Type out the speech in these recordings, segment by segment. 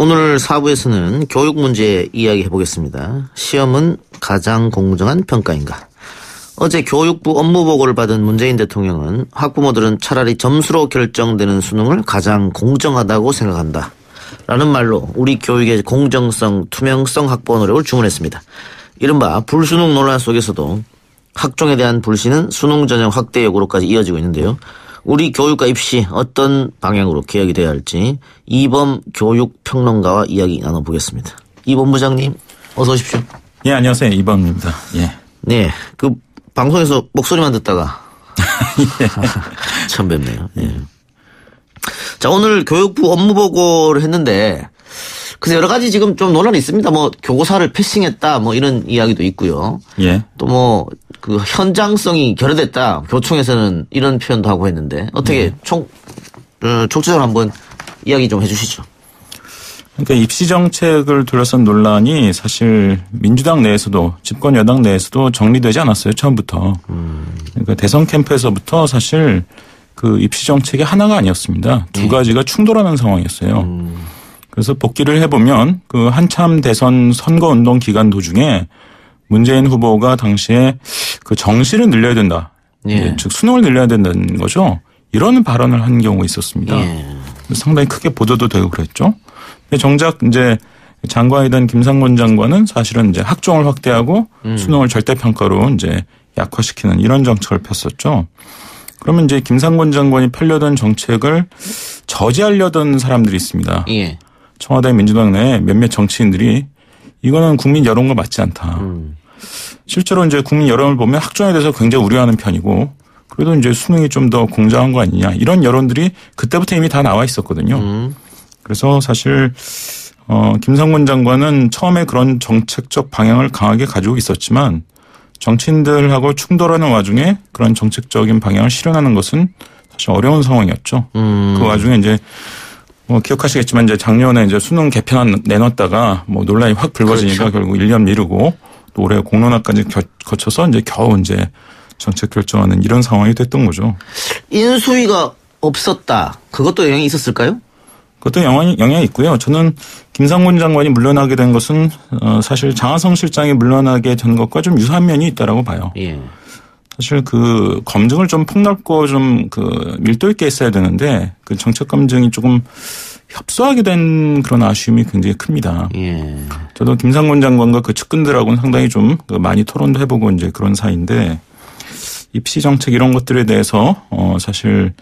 오늘 4부에서는 교육 문제 이야기 해보겠습니다. 시험은 가장 공정한 평가인가? 어제 교육부 업무보고를 받은 문재인 대통령은 학부모들은 차라리 점수로 결정되는 수능을 가장 공정하다고 생각한다 라는 말로 우리 교육의 공정성, 투명성 확보 노력을 주문했습니다. 이른바 불수능 논란 속에서도 학종에 대한 불신은 수능 전형 확대 요구로까지 이어지고 있는데요. 우리 교육과 입시 어떤 방향으로 개혁이 돼야 할지 이범 교육평론가와 이야기 나눠보겠습니다. 이범 부장님 어서 오십시오. 예, 안녕하세요. 이범입니다. 예. 네, 그 방송에서 목소리만 듣다가 예. 처음 뵙네요. 예. 자, 오늘 교육부 업무보고를 했는데 그래서 여러 가지 지금 좀 논란이 있습니다. 뭐 교고사를 패싱했다 뭐 이런 이야기도 있고요. 예. 또 뭐 그 현장성이 결여됐다. 교총에서는 이런 표현도 하고 했는데 어떻게 총체적으로 한번 이야기 좀 해주시죠. 그러니까 입시 정책을 둘러싼 논란이 사실 민주당 내에서도 집권 여당 내에서도 정리되지 않았어요. 처음부터. 그러니까 대선 캠프에서부터 사실 그 입시 정책이 하나가 아니었습니다. 두 가지가 충돌하는 상황이었어요. 그래서 복기를 해보면 그 한참 대선 선거운동 기간 도중에 문재인 후보가 당시에 그 정시를 늘려야 된다. 예. 즉 수능을 늘려야 된다는 거죠. 이런 발언을 한 경우가 있었습니다. 예. 상당히 크게 보도도 되고 그랬죠. 근데 정작 이제 장관이던 김상곤 장관은 사실은 이제 학종을 확대하고 수능을 절대평가로 이제 약화시키는 이런 정책을 폈었죠. 그러면 이제 김상곤 장관이 펴려던 정책을 저지하려던 사람들이 있습니다. 예. 청와대 민주당 내 몇몇 정치인들이 이거는 국민 여론과 맞지 않다. 실제로 이제 국민 여론을 보면 학종에 대해서 굉장히 우려하는 편이고 그래도 이제 수능이 좀 더 공정한 거 아니냐 이런 여론들이 그때부터 이미 다 나와 있었거든요. 그래서 사실 김상곤 장관은 처음에 그런 정책적 방향을 강하게 가지고 있었지만 정치인들하고 충돌하는 와중에 그런 정책적인 방향을 실현하는 것은 사실 어려운 상황이었죠. 그 와중에 이제 뭐 기억하시겠지만 이제 작년에 이제 수능 개편 내놨다가 뭐 논란이 확 불거지니까 그렇죠. 결국 1년 미루고 또 올해 공론화까지 거쳐서 이제 겨우 이제 정책 결정하는 이런 상황이 됐던 거죠. 인수위가 없었다. 그것도 영향이 있었을까요? 그것도 영향이 있고요. 저는 김상곤 장관이 물러나게 된 것은 사실 장하성 실장이 물러나게 된 것과 좀 유사한 면이 있다라고 봐요. 예. 사실 그 검증을 좀 폭넓고 좀 그 밀도 있게 했어야 되는데 그 정책 검증이 조금 협소하게 된 그런 아쉬움이 굉장히 큽니다. 예. 저도 김상곤 장관과 그 측근들하고는 상당히 좀 많이 토론도 해보고 이제 그런 사이인데 입시 정책 이런 것들에 대해서 사실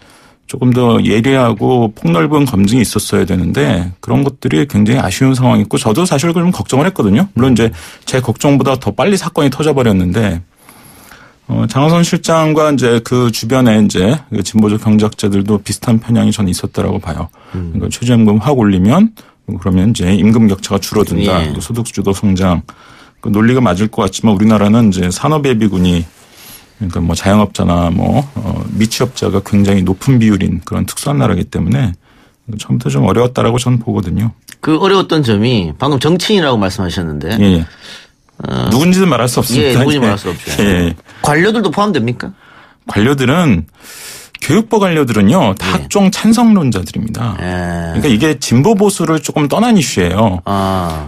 조금 더 예리하고 폭넓은 검증이 있었어야 되는데 그런 것들이 굉장히 아쉬운 상황이 있고 저도 사실 좀 걱정을 했거든요. 물론 이제 제 걱정보다 더 빨리 사건이 터져버렸는데 장하성 실장과 이제 그 주변에 이제 진보적 경제학자들도 비슷한 편향이 저는 있었다라고 봐요. 그러니까 최저임금 확 올리면 그러면 이제 임금 격차가 줄어든다. 예. 소득주도 성장. 그 논리가 맞을 것 같지만 우리나라는 이제 산업예비군이 그러니까 뭐 자영업자나 뭐 미취업자가 굉장히 높은 비율인 그런 특수한 나라이기 때문에 처음부터 좀 어려웠다라고 저는 보거든요. 그 어려웠던 점이 방금 정치인이라고 말씀하셨는데. 예. 누군지는 말할 수 없습니다. 예, 누군지 말할 수 없죠. 예. 관료들도 포함됩니까? 관료들은 교육부 관료들은요 다 학종 찬성론자들입니다. 그러니까 이게 진보 보수를 조금 떠난 이슈예요.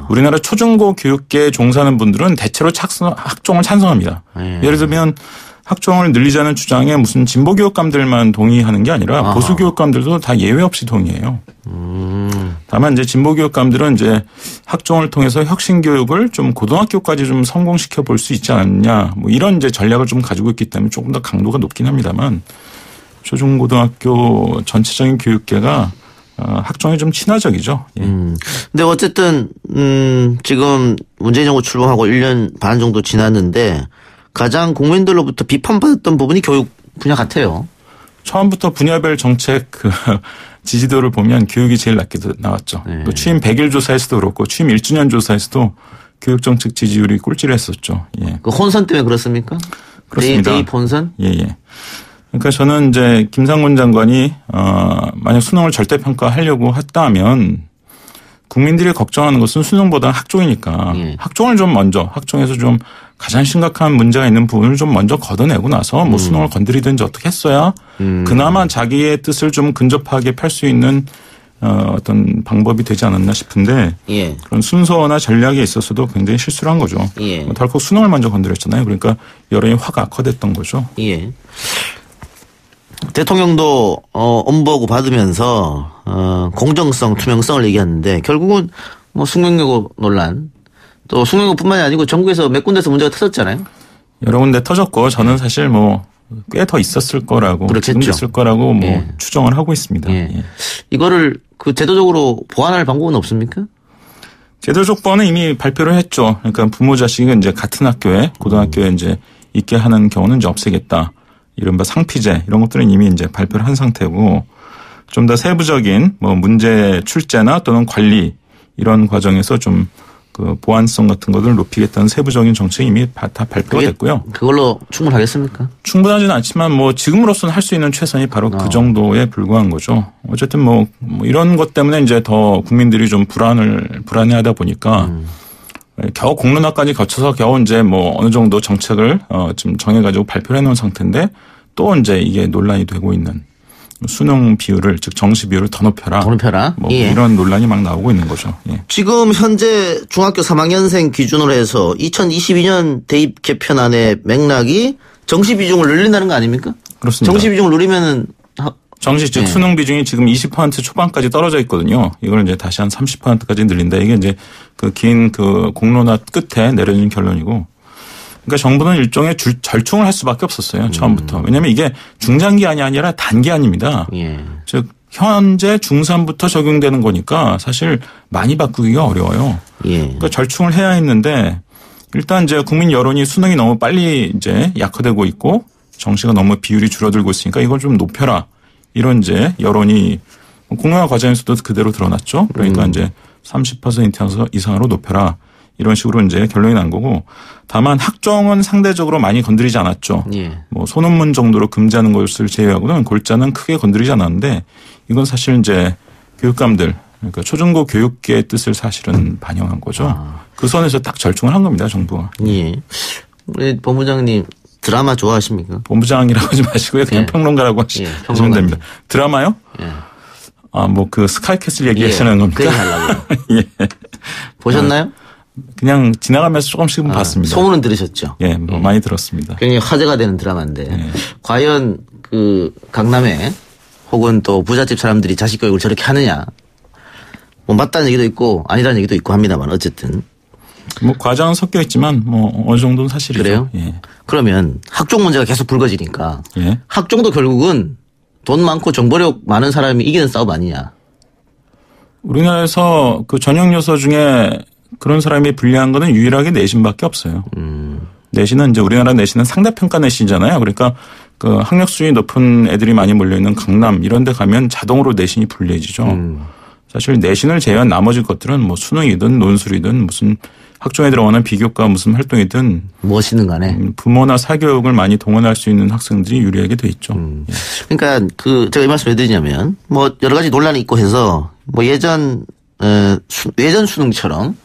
우리나라 초중고 교육계에 종사하는 분들은 대체로 학종을 찬성합니다. 예를 들면 학종을 늘리자는 주장에 무슨 진보 교육감들만 동의하는 게 아니라 보수 교육감들도 다 예외 없이 동의해요. 다만 이제 진보 교육감들은 이제 학종을 통해서 혁신 교육을 좀 고등학교까지 좀 성공시켜 볼 수 있지 않느냐 뭐 이런 이제 전략을 좀 가지고 있기 때문에 조금 더 강도가 높긴 합니다만 초중고등학교 전체적인 교육계가 학종에 좀 친화적이죠. 예. 근데 어쨌든 지금 문재인 정부 출범하고 1년 반 정도 지났는데 가장 국민들로부터 비판받았던 부분이 교육 분야 같아요. 처음부터 분야별 정책 그 지지도를 보면 교육이 제일 낮게 나왔죠. 네. 취임 100일 조사에서도 그렇고 취임 1주년 조사에서도 교육정책 지지율이 꼴찌를 했었죠. 예. 그 혼선 때문에 그렇습니까? 그렇습니다. 대입 혼선? 예. 그러니까 저는 이제 김상곤 장관이 만약 수능을 절대평가하려고 했다면 국민들이 걱정하는 것은 수능보다 학종이니까 학종을 좀 먼저 학종에서 좀 가장 심각한 문제가 있는 부분을 좀 먼저 걷어내고 나서 뭐 수능을 건드리든지 어떻게 했어야 그나마 자기의 뜻을 좀 근접하게 펼 수 있는 어떤 방법이 되지 않았나 싶은데 예. 그런 순서나 전략에 있어서도 굉장히 실수를 한 거죠. 예. 덜컥 수능을 먼저 건드렸잖아요. 그러니까 여론이 확 악화됐던 거죠. 예. 대통령도 업무보고 받으면서 공정성, 투명성을 얘기하는데 결국은 뭐 숙명여고 논란 또 숙명여고뿐만이 아니고 전국에서 몇 군데서 문제가 터졌잖아요. 여러 군데 터졌고 저는 사실 뭐 꽤 더 있었을 거라고 지금도 있을 거라고 뭐 예. 추정을 하고 있습니다. 예. 예. 이거를 그 제도적으로 보완할 방법은 없습니까? 제도적 보완은 이미 발표를 했죠. 그러니까 부모 자식은 이제 같은 학교에 고등학교에 이제 있게 하는 경우는 이제 없애겠다. 이른바 상피제 이런 것들은 이미 이제 발표를 한 상태고 좀 더 세부적인 뭐 문제 출제나 또는 관리 이런 과정에서 좀 그 보완성 같은 것들을 높이겠다는 세부적인 정책이 이미 다 발표가 됐고요. 그걸로 충분하겠습니까? 충분하지는 않지만 뭐 지금으로서는 할 수 있는 최선이 바로 그 정도에 불과한 거죠. 어쨌든 뭐 이런 것 때문에 이제 더 국민들이 좀 불안해하다 보니까 겨우 공론화까지 거쳐서 겨우 이제 뭐 어느 정도 정책을 지금 정해가지고 발표를 해놓은 상태인데 또 이제 이게 논란이 되고 있는 수능 비율을 즉 정시 비율을 더 높여라. 뭐 예. 이런 논란이 막 나오고 있는 거죠. 예. 지금 현재 중학교 3학년생 기준으로 해서 2022년 대입 개편안의 맥락이 정시 비중을 늘린다는 거 아닙니까? 그렇습니다. 정시 비중을 늘리면은 정시 즉 수능 비중이 지금 20% 초반까지 떨어져 있거든요. 이걸 이제 다시 한 30%까지 늘린다. 이게 이제 그 긴 그 공론화 끝에 내려진 결론이고. 그러니까 정부는 일종의 절충을 할 수밖에 없었어요. 처음부터. 왜냐하면 이게 중장기안이 아니라 단기안입니다. 예. 즉 현재 중3부터 적용되는 거니까 사실 많이 바꾸기가 어려워요. 예. 그러니까 절충을 해야 했는데 일단 이제 국민 여론이 수능이 너무 빨리 이제 약화되고 있고 정시가 너무 비율이 줄어들고 있으니까 이걸 좀 높여라. 이런 이제 여론이 공론화 과정에서도 그대로 드러났죠. 그러니까 이제 30% 이상으로 높여라. 이런 식으로 이제 결론이 난 거고 다만 학종은 상대적으로 많이 건드리지 않았죠. 예. 뭐 소논문 정도로 금지하는 것을 제외하고는 골자는 크게 건드리지 않았는데 이건 사실 이제 교육감들 그러니까 초중고 교육계의 뜻을 사실은 반영한 거죠. 그 선에서 딱 절충을 한 겁니다. 정부가. 예. 우리 본부장님 드라마 좋아하십니까? 본부장이라고 하지 마시고요. 그냥 예. 평론가라고 하시면 됩니다. 드라마요? 예. 아, 뭐 그 스카이캐슬 얘기하시는 겁니까? 그 얘기 하려고요. 예. 보셨나요? 그냥 지나가면서 조금씩은 봤습니다. 소문은 들으셨죠? 예, 뭐 많이 들었습니다. 굉장히 화제가 되는 드라마인데 과연 그 강남에 혹은 또 부잣집 사람들이 자식 교육을 저렇게 하느냐 뭐 맞다는 얘기도 있고 아니라는 얘기도 있고 합니다만 어쨌든 뭐 과장은 섞여 있지만 뭐 어느 정도는 사실이죠. 그래요? 예. 그러면 학종 문제가 계속 불거지니까 예. 학종도 결국은 돈 많고 정보력 많은 사람이 이기는 싸움 아니냐. 우리나라에서 그 전형 요소 중에 그런 사람이 불리한 거는 유일하게 내신밖에 없어요. 내신은 이제 우리나라 내신은 상대평가 내신이잖아요. 그러니까 그 학력 수준이 높은 애들이 많이 몰려있는 강남 이런 데 가면 자동으로 내신이 불리해지죠. 사실 내신을 제외한 나머지 것들은 뭐 수능이든 논술이든 무슨 학종에 들어가는 비교과 무슨 활동이든 무엇이든 간에. 부모나 사교육을 많이 동원할 수 있는 학생들이 유리하게 돼 있죠. 예. 그러니까 그 제가 이 말씀 왜 드리냐면 뭐 여러 가지 논란이 있고 해서 뭐 예전 수능처럼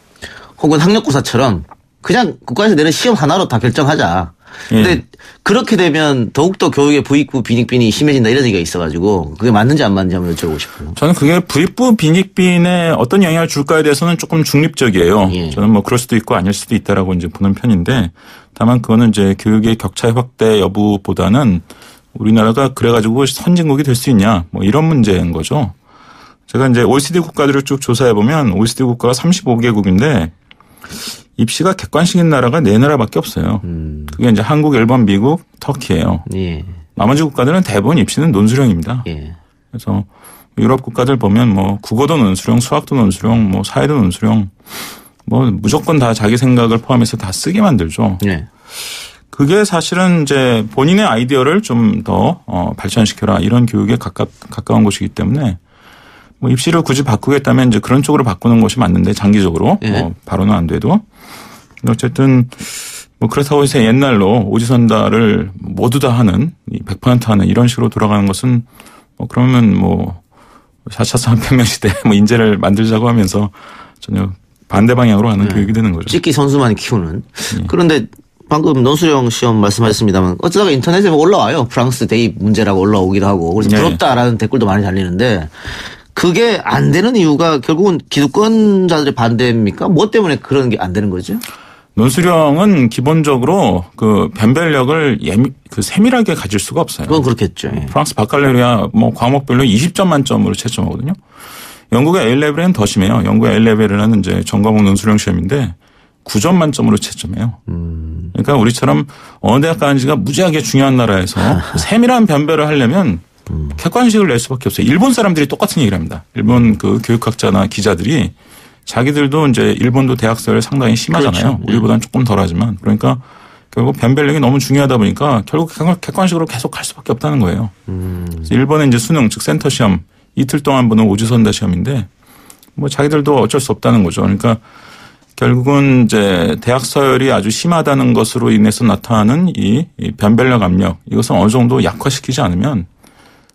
혹은 학력고사처럼 그냥 국가에서 내는 시험 하나로 다 결정하자. 근데 예. 그렇게 되면 더욱더 교육의 부익부 빈익빈이 심해진다 이런 얘기가 있어가지고 그게 맞는지 안 맞는지 한번 여쭤보고 싶어요. 저는 그게 부익부 빈익빈에 어떤 영향을 줄까에 대해서는 조금 중립적이에요. 예. 저는 뭐 그럴 수도 있고 아닐 수도 있다라고 이제 보는 편인데 다만 그거는 이제 교육의 격차의 확대 여부보다는 우리나라가 그래가지고 선진국이 될 수 있냐 뭐 이런 문제인 거죠. 제가 이제 OECD 국가들을 쭉 조사해 보면 OECD 국가가 35개국인데 입시가 객관식인 나라가 4나라밖에 없어요. 그게 이제 한국, 일본, 미국, 터키예요. 예. 나머지 국가들은 대부분 입시는 논술형입니다. 예. 그래서 유럽 국가들 보면 뭐 국어도 논술형, 수학도 논술형, 뭐 사회도 논술형, 뭐 무조건 다 자기 생각을 포함해서 다 쓰게 만들죠. 예. 그게 사실은 이제 본인의 아이디어를 좀 더 발전시켜라 이런 교육에 가까운 곳이기 때문에 뭐 입시를 굳이 바꾸겠다면 이제 그런 쪽으로 바꾸는 것이 맞는데 장기적으로 예. 뭐 바로는 안 돼도 어쨌든 뭐 그렇다고 해서 옛날로 오지선다를 모두 다 하는 100% 하는 이런 식으로 돌아가는 것은 뭐 그러면 뭐 4차 산업혁명 시대 뭐 인재를 만들자고 하면서 전혀 반대 방향으로 하는 교육이 되는 거죠. 찍기 선수만 키우는. 예. 그런데 방금 논술형 시험 말씀하셨습니다만 어쩌다가 인터넷에 올라와요. 프랑스 대입 문제라고 올라오기도 하고 그래서 네. 부럽다라는 댓글도 많이 달리는데 그게 안 되는 이유가 결국은 기득권자들의 반대입니까? 뭐 때문에 그런 게 안 되는 거죠? 논술형은 기본적으로 그 변별력을 세밀하게 가질 수가 없어요. 그건 그렇겠죠. 예. 프랑스 바칼레리아 뭐 과목별로 20점 만점으로 채점하거든요. 영국의 A-레벨은 더 심해요. 영국의 A-레벨이라는 이제 전과목 논술형 시험인데 9점 만점으로 채점해요. 그러니까 우리처럼 어느 대학 가는지가 무지하게 중요한 나라에서 세밀한 변별을 하려면 객관식을 낼 수밖에 없어요. 일본 사람들이 똑같은 얘기를 합니다. 일본 그 교육학자나 기자들이 자기들도 이제 일본도 대학생활 상당히 심하잖아요. 그렇죠. 우리보다는 조금 덜하지만 그러니까 결국 변별력이 너무 중요하다 보니까 결국 객관식으로 계속 갈 수밖에 없다는 거예요. 일본은 이제 수능 즉 센터 시험 이틀 동안 보는 오주선다 시험인데 뭐 자기들도 어쩔 수 없다는 거죠. 그러니까 결국은 이제 대학 서열이 아주 심하다는 것으로 인해서 나타나는 이 변별력 압력 이것은 어느 정도 약화시키지 않으면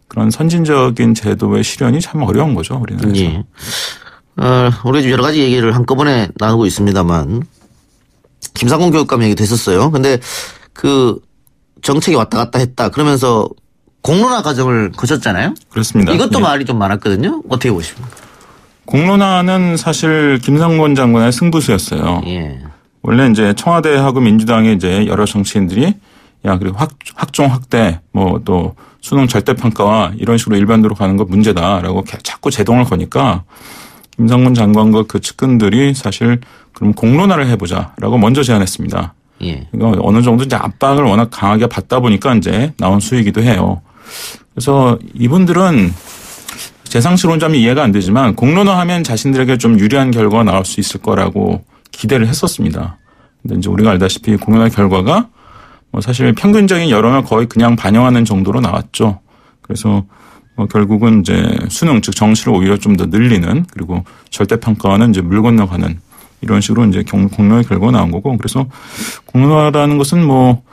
그런 선진적인 제도의 실현이 참 어려운 거죠. 우리나라에서. 예. 우리 여러 가지 얘기를 한꺼번에 나누고 있습니다만 김상곤 교육감 얘기도 했었어요. 근데 그 정책이 왔다 갔다 했다 그러면서 공론화 과정을 거쳤잖아요. 그렇습니다. 이것도 예. 말이 좀 많았거든요. 어떻게 보십니까? 공론화는 사실 김상곤 장관의 승부수였어요. 예. 원래 이제 청와대하고 민주당의 이제 여러 정치인들이 야 그리고 학종 확대 뭐 또 수능 절대평가와 이런 식으로 일반도로 가는 거 문제다라고 자꾸 제동을 거니까 김상곤 장관과 그 측근들이 사실 그럼 공론화를 해보자라고 먼저 제안했습니다. 예. 그러니까 어느 정도 이제 압박을 워낙 강하게 받다 보니까 이제 나온 수이기도 해요. 그래서 이분들은 재상치론자면 이해가 안 되지만 공론화하면 자신들에게 좀 유리한 결과가 나올 수 있을 거라고 기대를 했었습니다. 근데 이제 우리가 알다시피 공론화 결과가 뭐 사실 평균적인 여론을 거의 그냥 반영하는 정도로 나왔죠. 그래서 결국은 이제 수능 즉 정시를 오히려 좀 더 늘리는 그리고 절대평가와는 이제 물 건너가는 이런 식으로 이제 공론화 결과가 나온 거고 그래서 공론화라는 것은 뭐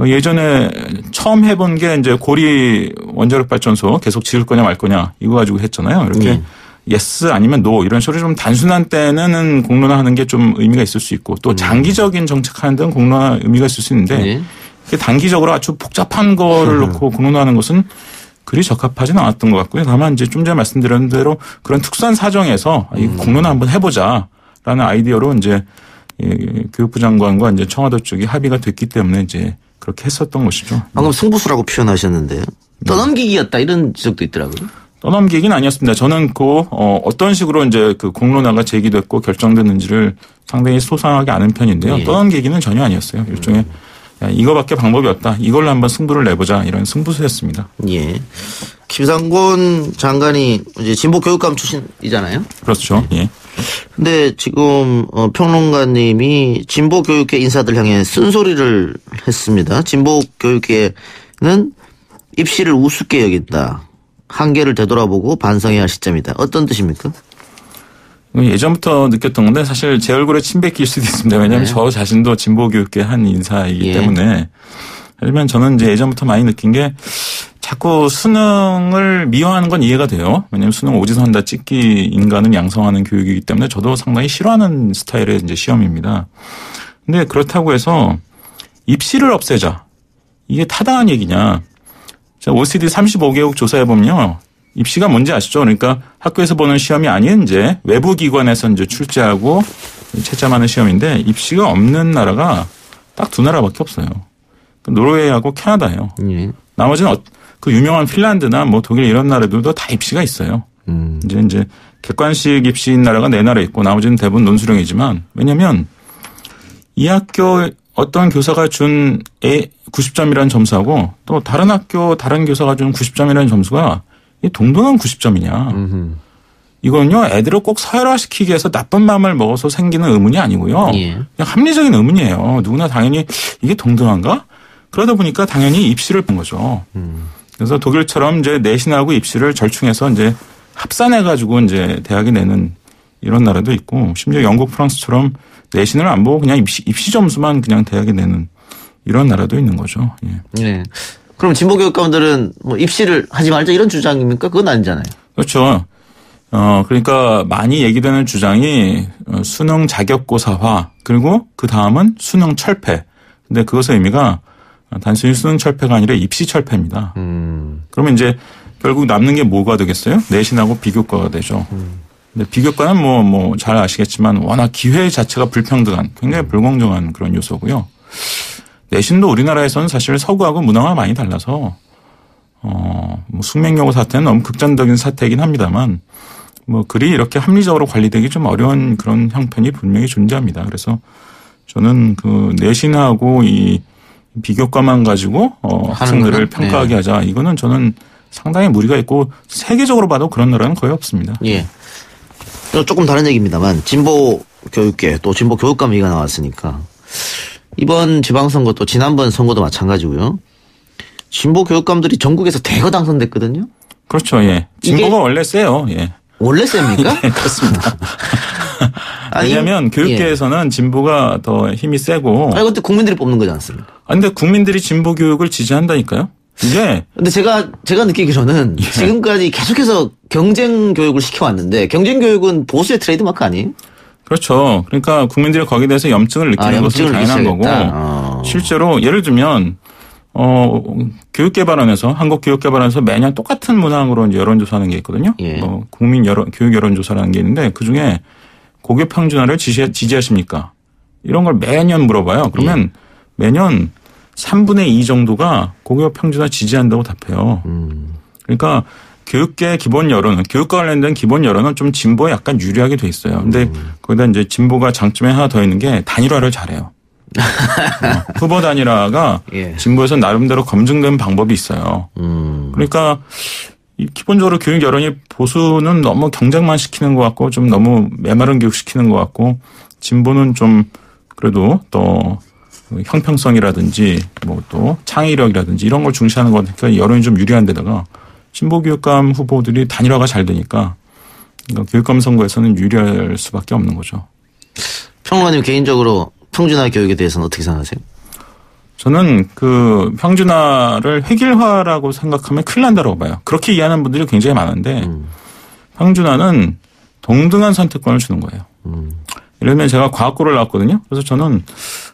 예전에 처음 해본 게 이제 고리 원자력 발전소 계속 지을 거냐 말 거냐 이거 가지고 했잖아요. 이렇게 예스 아니면 노 이런 식으로 좀 단순한 때는 공론화하는 게 좀 의미가 있을 수 있고 또 장기적인 정책하는 데는 공론화 의미가 있을 수 있는데 이게 단기적으로 아주 복잡한 거를 놓고 공론화하는 것은 그리 적합하지는 않았던 것 같고요. 다만 이제 좀 전에 말씀드린 대로 그런 특수한 사정에서 이 공론화 한번 해보자라는 아이디어로 이제 교육부 장관과 이제 청와대 쪽이 합의가 됐기 때문에 이제 그렇게 했었던 것이죠. 방금 승부수라고 표현하셨는데요. 떠넘기기였다 이런 지적도 있더라고요. 떠넘기기는 아니었습니다. 저는 어떤 식으로 이제 그 공론화가 제기됐고 결정됐는지를 상당히 소상하게 아는 편인데요. 예. 떠넘기기는 전혀 아니었어요. 일종의 이거밖에 방법이 없다. 이걸로 한번 승부를 내보자 이런 승부수였습니다. 예. 김상곤 장관이 이제 진보 교육감 출신이잖아요. 그렇죠. 예. 근데 지금 평론가님이 진보 교육계 인사들 향해 쓴소리를 했습니다. 진보 교육계는 입시를 우습게 여긴다. 한계를 되돌아보고 반성해야 할 시점이다. 어떤 뜻입니까? 예전부터 느꼈던 건데 사실 제 얼굴에 침 뱉길 수도 있습니다. 왜냐하면 저 자신도 진보 교육계 한 인사이기 때문에. 하지만 저는 이제 예전부터 많이 느낀 게 자꾸 수능을 미화하는 건 이해가 돼요. 왜냐하면 수능 오지선다 찍기 인간을 양성하는 교육이기 때문에 저도 상당히 싫어하는 스타일의 이제 시험입니다. 근데 그렇다고 해서 입시를 없애자. 이게 타당한 얘기냐. 자, OECD 35개국 조사해 보면요. 입시가 뭔지 아시죠? 그러니까 학교에서 보는 시험이 아닌 이제 외부 기관에서 이제 출제하고 채점하는 시험인데 입시가 없는 나라가 딱 두 나라밖에 없어요. 노르웨이하고 캐나다예요. 나머지는 그 유명한 핀란드나 뭐 독일 이런 나라들도 다 입시가 있어요. 이제 객관식 입시인 나라가 네 나라 있고 나머지는 대부분 논술형이지만 왜냐하면 이 학교 어떤 교사가 준 90점이라는 점수하고 또 다른 학교 다른 교사가 준 90점이라는 점수가 이 동등한 90점이냐. 이건요 애들을 꼭 서열화시키기 위해서 나쁜 마음을 먹어서 생기는 의문이 아니고요. 그냥 합리적인 의문이에요. 누구나 당연히 이게 동등한가? 그러다 보니까 당연히 입시를 본 거죠. 그래서 독일처럼 이제 내신하고 입시를 절충해서 이제 합산해가지고 이제 대학이 내는 이런 나라도 있고 심지어 영국 프랑스처럼 내신을 안 보고 그냥 입시 점수만 그냥 대학에 내는 이런 나라도 있는 거죠. 예. 네. 그럼 진보 교육감들은 뭐 입시를 하지 말자 이런 주장입니까? 그건 아니잖아요. 그렇죠. 그러니까 많이 얘기되는 주장이 수능 자격고사화 그리고 그 다음은 수능 철폐. 근데 그것의 의미가 단순히 수능 철폐가 아니라 입시 철폐입니다. 그러면 이제 결국 남는 게 뭐가 되겠어요? 내신하고 비교과가 되죠. 근데 비교과는 뭐 잘 아시겠지만 워낙 기회 자체가 불평등한 굉장히 불공정한 그런 요소고요. 내신도 우리나라에서는 사실 서구하고 문화가 많이 달라서 뭐 숙명여고 사태는 너무 극단적인 사태이긴 합니다만 뭐 글이 이렇게 합리적으로 관리되기 좀 어려운 그런 형편이 분명히 존재합니다. 그래서 저는 그 내신하고 이 비교과만 가지고 학생들을 평가하게 하자. 이거는 저는 상당히 무리가 있고 세계적으로 봐도 그런 나라는 거의 없습니다. 예. 조금 다른 얘기입니다만 진보 교육계 또 진보 교육감 얘기가 나왔으니까 이번 지방선거 또 지난번 선거도 마찬가지고요. 진보 교육감들이 전국에서 대거 당선됐거든요. 그렇죠. 예. 진보가 원래 세요. 예. 원래 셉니까? 네, 그렇습니다. 왜냐하면 교육계에서는 진보가 더 힘이 세고. 아니 근데 국민들이 뽑는 거지 않습니까? 아니 근데 국민들이 진보 교육을 지지한다니까요. 이게. 근데 제가 느끼기로는 지금까지 계속해서 경쟁 교육을 시켜왔는데 경쟁 교육은 보수의 트레이드마크 아니에요? 그렇죠. 그러니까 국민들이 거기에 대해서 염증을 느끼는 것은 당연한 거고. 실제로 예를 들면 교육개발원에서 한국교육개발원에서 매년 똑같은 문항으로 이제 여론조사하는 게 있거든요. 예. 교육 여론조사라는 게 있는데 그 중에 고교 평준화를 지지하십니까? 이런 걸 매년 물어봐요. 그러면 매년 3분의 2 정도가 고교 평준화 지지한다고 답해요. 그러니까 교육계 기본 여론은 교육과 관련된 기본 여론은 좀 진보에 약간 유리하게 돼 있어요. 근데 거기다 이제 진보가 장점에 하나 더 있는 게 단일화를 잘해요. 후보 단일화가 예. 진보에서 나름대로 검증된 방법이 있어요. 그러니까 기본적으로 교육 여론이 보수는 너무 경쟁만 시키는 것 같고 좀 너무 메마른 교육 시키는 것 같고 진보는 좀 그래도 또 형평성이라든지 뭐 또 창의력이라든지 이런 걸 중시하는 것 같으니까 여론이 좀 유리한 데다가 진보 교육감 후보들이 단일화가 잘 되니까 그러니까 교육감 선거에서는 유리할 수밖에 없는 거죠. 평론가님 개인적으로 평준화 교육에 대해서는 어떻게 생각하세요? 저는 그 평준화를 획일화라고 생각하면 큰일 난다고 봐요. 그렇게 이해하는 분들이 굉장히 많은데 평준화는 동등한 선택권을 주는 거예요. 예를 들면 제가 과학고를 나왔거든요. 그래서 저는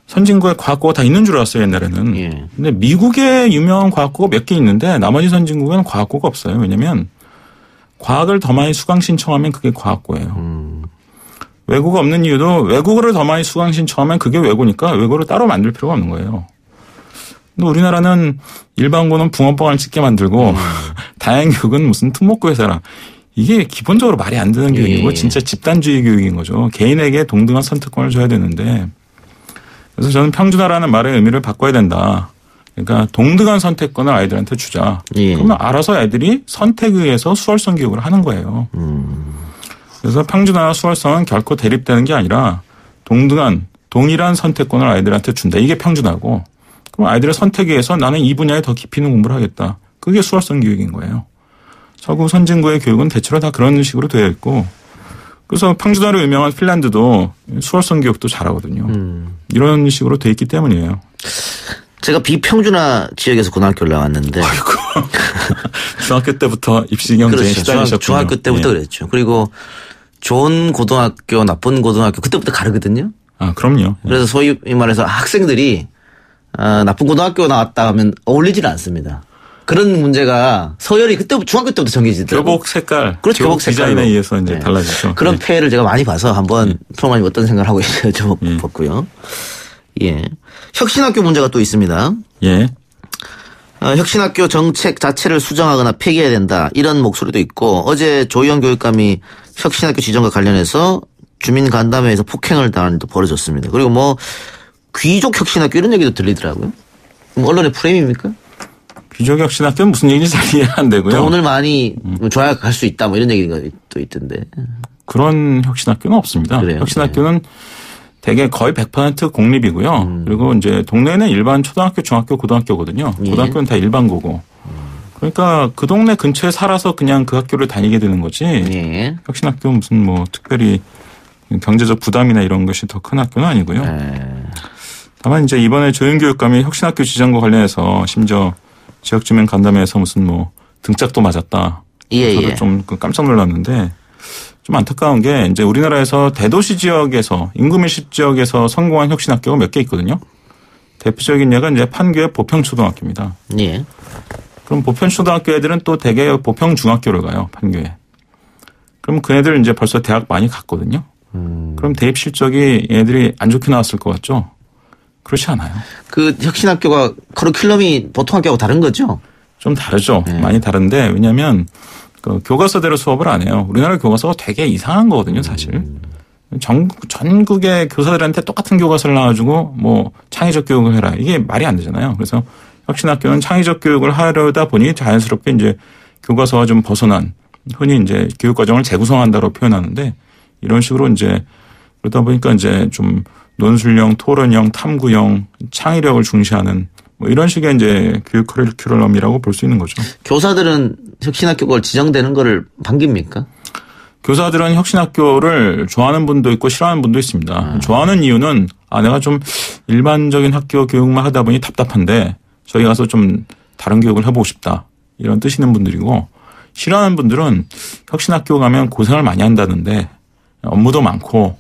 선진국에 과학고가 다 있는 줄 알았어요, 옛날에는. 예. 근데 미국에 유명한 과학고가 몇 개 있는데 나머지 선진국에는 과학고가 없어요. 왜냐하면 과학을 더 많이 수강 신청하면 그게 과학고예요. 외고가 없는 이유도 외국어를 더 많이 수강 신청하면 그게 외고니까 외고를 따로 만들 필요가 없는 거예요. 근데 우리나라는 일반고는 붕어빵을 찍게 만들고 다양교육은 무슨 특목고 회사라. 이게 기본적으로 말이 안 되는 교육이고 진짜 집단주의 교육인 거죠. 개인에게 동등한 선택권을 줘야 되는데 그래서 저는 평준화라는 말의 의미를 바꿔야 된다. 그러니까 동등한 선택권을 아이들한테 주자. 그러면 알아서 애들이 선택에 의해서 수월성 교육을 하는 거예요. 그래서 평준화와 수월성은 결코 대립되는 게 아니라 동일한 선택권을 아이들한테 준다. 이게 평준화고 그럼 아이들의 선택에 의해서 나는 이 분야에 더 깊이 있는 공부를 하겠다. 그게 수월성 교육인 거예요. 서구 선진국의 교육은 대체로 다 그런 식으로 되어 있고 그래서 평준화로 유명한 핀란드도 수월성 교육도 잘하거든요. 이런 식으로 되어 있기 때문이에요. 제가 비평준화 지역에서 고등학교를 나왔는데. 아이고. 중학교 때부터 입시 경쟁에 그렇죠. 시작하셨군요. 중학교 때부터 그랬죠. 그리고 좋은 고등학교, 나쁜 고등학교 그때부터 가르거든요. 아, 그럼요. 그래서 소위 말해서 학생들이 나쁜 고등학교 나왔다 하면 어울리질 않습니다. 그런 문제가 서열이 중학교 때부터 정해지더라고요. 교복 색깔. 그렇죠. 교복 디자인에 의해서 이제 달라지죠. 그런 폐해를 제가 많이 봐서 한번 평론가님 어떤 생각을 하고 있어요. 여쭤봤고요. 예. 혁신학교 문제가 또 있습니다. 예. 혁신학교 정책 자체를 수정하거나 폐기해야 된다. 이런 목소리도 있고 어제 조희연 교육감이 혁신학교 지정과 관련해서 주민 간담회에서 폭행을 당한 일도 벌어졌습니다. 그리고 뭐 귀족 혁신학교 이런 얘기도 들리더라고요. 언론의 프레임입니까? 귀족 혁신학교는 무슨 얘기인지 잘 이해 안 되고요. 돈을 많이 줘야 갈 수 있다 뭐 이런 얘기가 또 있던데. 그런 혁신학교는 없습니다. 그래요? 혁신학교는 대개 거의 100% 공립이고요. 그리고 이제 동네는 일반 초등학교, 중학교, 고등학교거든요. 고등학교는 다 일반고고. 그러니까 그 동네 근처에 살아서 그냥 그 학교를 다니게 되는 거지. 혁신학교 무슨 뭐 특별히 경제적 부담이나 이런 것이 더 큰 학교는 아니고요. 다만 이제 이번에 조희연 교육감이 혁신학교 지정과 관련해서 심지어 지역주민 간담회에서 무슨 뭐 등짝도 맞았다. 저도 좀 깜짝 놀랐는데 좀 안타까운 게 이제 우리나라에서 대도시 지역에서 인구 밀집 지역에서 성공한 혁신학교가 몇 개 있거든요. 대표적인 예가 이제 판교의 보평초등학교입니다. 그럼 보편초등학교 애들은 또 대개 보평중학교를 가요, 판교에. 그럼 그 애들 이제 벌써 대학 많이 갔거든요. 그럼 대입 실적이 애들이 안 좋게 나왔을 것 같죠? 그렇지 않아요. 그 혁신학교가 커리큘럼이 보통 학교하고 다른 거죠? 좀 다르죠. 많이 다른데 왜냐하면 그 교과서대로 수업을 안 해요. 우리나라 교과서가 되게 이상한 거거든요, 사실. 전국의 교사들한테 똑같은 교과서를 놔가지고 뭐 창의적 교육을 해라. 이게 말이 안 되잖아요. 그래서 혁신학교는 창의적 교육을 하려다 보니 자연스럽게 이제 교과서와 좀 벗어난 흔히 이제 교육과정을 재구성한다고 표현하는데 이런 식으로 이제 그러다 보니까 이제 좀 논술형, 토론형, 탐구형, 창의력을 중시하는 뭐 이런 식의 이제 교육 커리큘럼이라고 볼 수 있는 거죠. 교사들은 혁신학교가 지정되는 거를 반깁니까? 교사들은 혁신학교를 좋아하는 분도 있고 싫어하는 분도 있습니다. 좋아하는 이유는 내가 좀 일반적인 학교 교육만 하다 보니 답답한데 저희 가서 좀 다른 교육을 해보고 싶다. 이런 뜻 있는 분들이고 싫어하는 분들은 혁신학교 가면 고생을 많이 한다는데 업무도 많고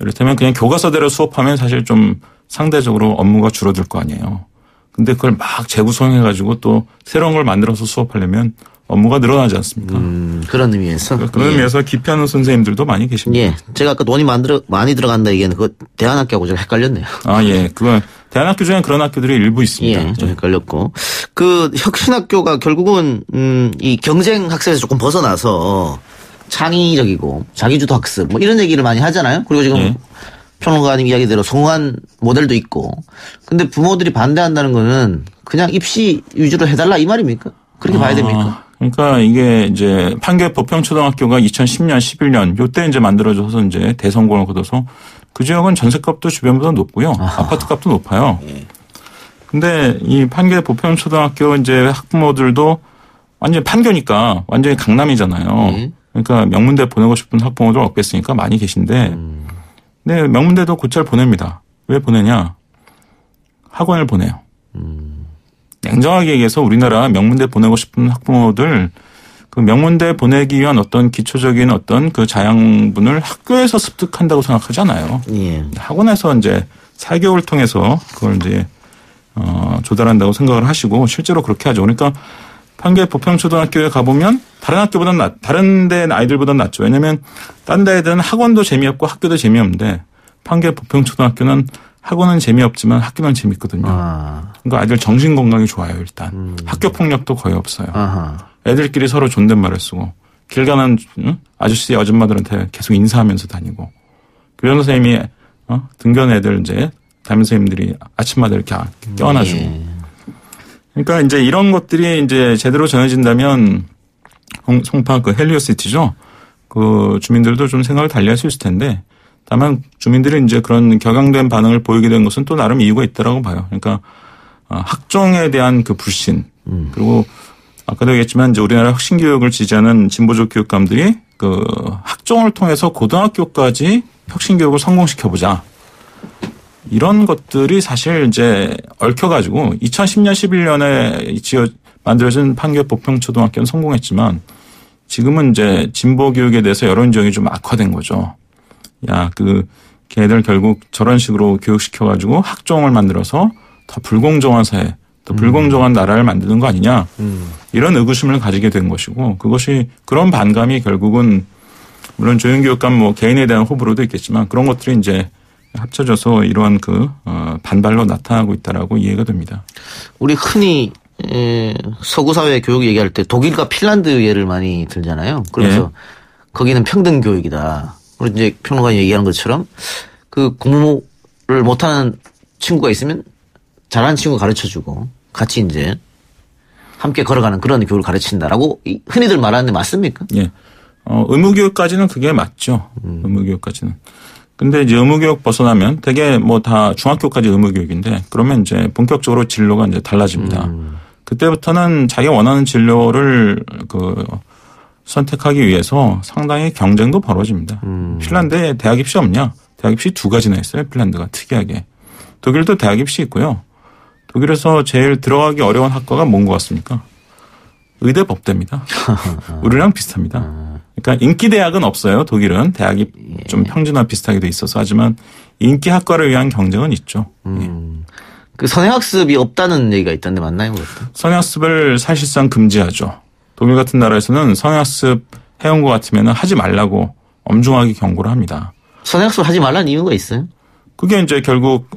이렇다면 그냥 교과서대로 수업하면 사실 좀 상대적으로 업무가 줄어들 거 아니에요. 근데 그걸 막 재구성해가지고 또 새로운 걸 만들어서 수업하려면 업무가 늘어나지 않습니까? 그런 의미에서. 그런 의미에서 기피하는 선생님들도 많이 계십니다. 예. 제가 아까 돈이 많이 들어간다 얘기했는데 그거 대안학교하고 좀 헷갈렸네요. 예. 그건 대안학교 중에 그런 학교들이 일부 있습니다. 예. 좀 헷갈렸고. 그 혁신학교가 결국은 이 경쟁 학습에서 조금 벗어나서 창의적이고 자기주도 학습 뭐 이런 얘기를 많이 하잖아요. 그리고 지금 예. 평론가님 이야기대로 성공한 모델도 있고. 근데 부모들이 반대한다는 거는 그냥 입시 위주로 해달라 이 말입니까? 그렇게 봐야 됩니까? 그러니까 이게 이제 판교 보평초등학교가 2010년, 11년 요때 이제 만들어져서 이제 대성공을 거둬서 그 지역은 전세값도 주변보다 높고요. 아파트 값도 높아요. 근데 이 판교 보평초등학교 이제 학부모들도 완전히 판교니까 완전히 강남이잖아요. 그러니까 명문대 보내고 싶은 학부모들 없겠으니까 많이 계신데 근데 명문대도 곧잘 보냅니다. 왜 보내냐? 학원을 보내요. 냉정하게 얘기해서 우리나라 명문대 보내고 싶은 학부모들 그 명문대 보내기 위한 어떤 기초적인 어떤 그 자양분을 학교에서 습득한다고 생각하잖아요. 예. 학원에서 이제 4개월 통해서 그걸 이제 조달한다고 생각을 하시고 실제로 그렇게 하죠. 그러니까 판교 보평초등학교에 가보면 다른 데 아이들보다는 낫죠. 왜냐하면 다른 데들은 학원도 재미없고 학교도 재미없는데 판교 보평초등학교는 학원은 재미없지만 학교는 재밌거든요. 그러니까 아이들 정신 건강이 좋아요, 일단. 학교 폭력도 거의 없어요. 애들끼리 서로 존댓말을 쓰고 길 가는 아저씨 아줌마들한테 계속 인사하면서 다니고 교장 선생님이 등교한 애들 이제 담임 선생님들이 아침마다 이렇게 껴안아주고. 그러니까 이제 이런 것들이 이제 제대로 전해진다면 송파 그 헬리오시티죠. 그 주민들도 좀 생각을 달리 할 수 있을 텐데 다만 주민들이 이제 그런 격양된 반응을 보이게 된 것은 또 나름 이유가 있다라고 봐요. 그러니까 학종에 대한 그 불신 그리고 아까도 얘기했지만 이제 우리나라 혁신교육을 지지하는 진보적 교육감들이 그 학종을 통해서 고등학교까지 혁신교육을 성공시켜보자. 이런 것들이 사실 이제 얽혀가지고 2010년 11년에 만들어진 판교 보평초등학교는 성공했지만 지금은 이제 진보 교육에 대해서 여론정이 좀 악화된 거죠. 걔들 결국 저런 식으로 교육시켜가지고 학종을 만들어서 더 불공정한 사회, 더 불공정한 나라를 만드는 거 아니냐. 이런 의구심을 가지게 된 것이고 그것이 그런 반감이 결국은 물론 조윤교육감 뭐 개인에 대한 호불호도 있겠지만 그런 것들이 이제 합쳐져서 이러한 그 반발로 나타나고 있다라고 이해가 됩니다. 우리 흔히 서구 사회 교육 얘기할 때 독일과 핀란드 예를 많이 들잖아요. 그래서 거기는 평등 교육이다. 그리고 이제 평론가님 얘기하는 것처럼 그 공부를 못하는 친구가 있으면 잘하는 친구 가르쳐주고 같이 이제 함께 걸어가는 그런 교육을 가르친다라고 흔히들 말하는데 맞습니까? 예. 의무교육까지는 그게 맞죠. 의무교육까지는. 근데 이제 의무교육 벗어나면 되게 뭐 다 중학교까지 의무교육인데 그러면 이제 본격적으로 진로가 이제 달라집니다. 그때부터는 자기가 원하는 진로를 선택하기 위해서 상당히 경쟁도 벌어집니다. 핀란드에 대학 입시 없냐? 대학 입시 2가지나 있어요. 핀란드가 특이하게. 독일도 대학 입시 있고요. 독일에서 제일 들어가기 어려운 학과가 뭔 것 같습니까? 의대 법대입니다. 우리랑 비슷합니다. 그러니까 인기 대학은 없어요. 독일은 대학이 좀 평준화 비슷하게 돼 있어서 하지만 인기 학과를 위한 경쟁은 있죠. 그 선행학습이 없다는 얘기가 있던데 맞나요? 그것도? 선행학습을 사실상 금지하죠. 독일 같은 나라에서는 선행학습 해온 것 같으면 하지 말라고 엄중하게 경고를 합니다. 선행학습을 하지 말라는 이유가 있어요? 그게 이제 결국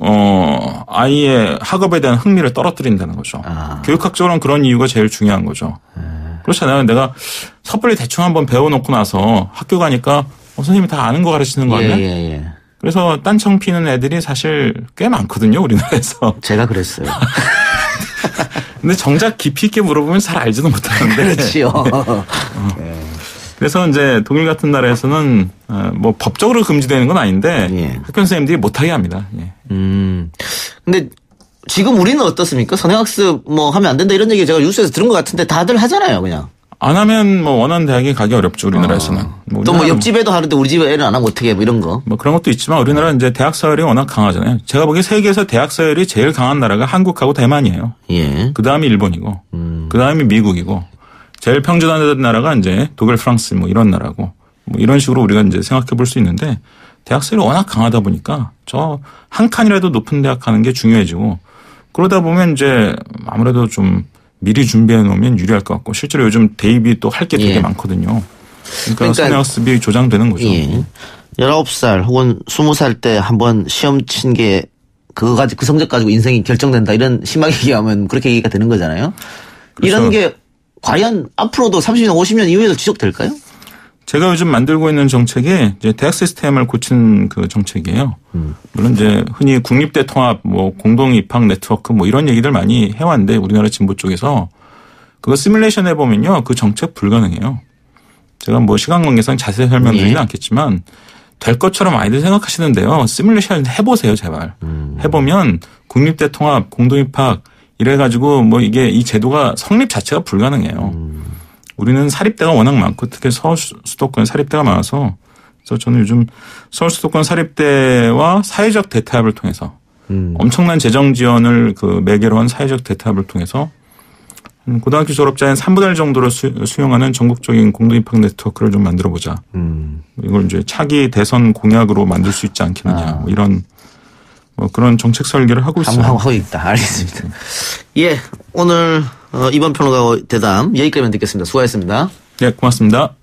아이의 학업에 대한 흥미를 떨어뜨린다는 거죠. 교육학적으로는 그런 이유가 제일 중요한 거죠. 그렇잖아요. 내가 섣불리 대충 한번 배워놓고 나서 학교 가니까 선생님이 다 아는 거 가르치는 거 아니야? 예. 그래서 딴청 피는 애들이 사실 꽤 많거든요. 우리나라에서. 제가 그랬어요. 근데 정작 깊이 있게 물어보면 잘 알지도 못하는데. 그렇지요. 그래서 이제 독일 같은 나라에서는 뭐 법적으로 금지되는 건 아닌데 예. 학교 선생님들이 못하게 합니다. 예. 근데 지금 우리는 어떻습니까? 선행학습 뭐 하면 안 된다 이런 얘기 제가 뉴스에서 들은 것 같은데 다들 하잖아요, 그냥. 안 하면 뭐 원하는 대학에 가기 어렵죠, 우리나라에서는. 또 뭐 옆집에도 하는데 우리 집에 애는 안 하면 어떻게 해, 뭐 이런 거. 뭐 그런 것도 있지만 우리나라는 이제 대학 서열이 워낙 강하잖아요. 제가 보기에 세계에서 대학 서열이 제일 강한 나라가 한국하고 대만이에요. 예. 그 다음이 일본이고, 그 다음이 미국이고, 제일 평준화된 나라가 이제 독일, 프랑스 뭐 이런 나라고, 뭐 이런 식으로 우리가 이제 생각해 볼 수 있는데 대학 서열이 워낙 강하다 보니까 저 한 칸이라도 높은 대학 가는 게 중요해지고 그러다 보면 이제 아무래도 좀 미리 준비해 놓으면 유리할 것 같고 실제로 요즘 대입이 또 할 게 되게 많거든요. 그러니까 선행학습이 조장되는 거죠. 예. 19살 혹은 20살 때 한번 시험 친 게 그거 가지고 그 성적 가지고 인생이 결정된다 이런 심하게 얘기하면 그렇게 얘기가 되는 거잖아요. 그렇죠. 이런 게 과연 앞으로도 30년, 50년 이후에도 지속될까요? 제가 요즘 만들고 있는 정책이 이제 대학 시스템을 고치는 그 정책이에요. 물론 이제 흔히 국립대 통합, 뭐 공동 입학 네트워크 뭐 이런 얘기들 많이 해왔는데 우리나라 진보 쪽에서 그거 시뮬레이션 해보면요 그 정책 불가능해요. 제가 뭐 시간 관계상 자세히 설명드리진 않겠지만 될 것처럼 많이들 생각하시는데요. 시뮬레이션 해보세요 제발. 해보면 국립대 통합, 공동 입학 이래가지고 뭐 이게 이 제도가 성립 자체가 불가능해요. 우리는 사립대가 워낙 많고 특히 서울 수도권 사립대가 많아서 그래서 저는 요즘 서울 수도권 사립대와 사회적 대타협을 통해서 엄청난 재정 지원을 그 매개로 한 사회적 대타협을 통해서 고등학교 졸업자의 3분의 1 정도를 수용하는 전국적인 공동입학 네트워크를 좀 만들어보자. 이걸 이제 차기 대선 공약으로 만들 수 있지 않겠느냐. 뭐 이런 뭐 그런 정책 설계를 하고 있어요. 하고 있다. 알겠습니다. 예, 오늘 이번 평론가 대담 여기까지만 듣겠습니다. 수고하셨습니다. 네, 고맙습니다.